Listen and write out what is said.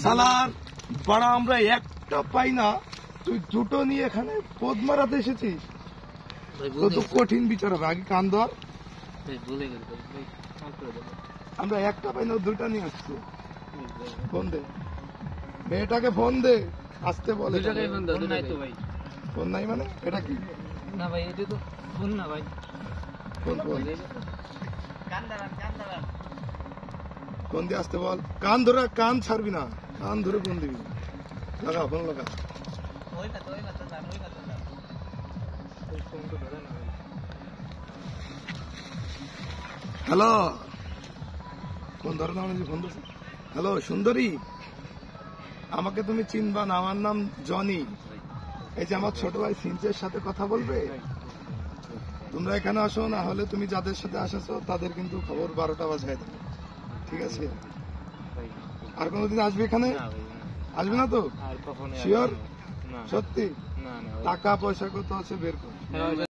সালার বাড়া আমরা একটা পাই না, তুই দুটো নিয়ে এখানে পদ মারাতে এসেছিস, তো কঠিন বিচার হবে। আগে কান ধর, আমরা একটা পাই না, দুটা নিয়ে আসছি। ফোন দে, মেয়েটাকে ফোন দে, আসতে বলে। ফোন নাই মানে এটা কি? না ভাই, এটা তো ফোন না ভাই। ফোন ফোন দিয়ে আসতে বল। কান ধরে, কান ছাড়বি না, কান ধরে ফোন দিবি। লাগা, ফোন লাগা। হ্যালো, ফোন ধরে না, ফোন ধরছি। হ্যালো সুন্দরী, আমাকে তুমি চিনবা না, আমার নাম জনি। এই যে আমার ছোট ভাই সিনচের সাথে কথা বলবে, তোমরা এখানে আসো, না হলে তুমি যাদের সাথে আসেছো তাদের কিন্তু খবর 12টা বাজায় দেবে, ঠিক আছে? আর কোনোদিন আসবে এখানে? আসবে না তো? শিওর? সত্যি? টাকা পয়সা কত আছে বের কর।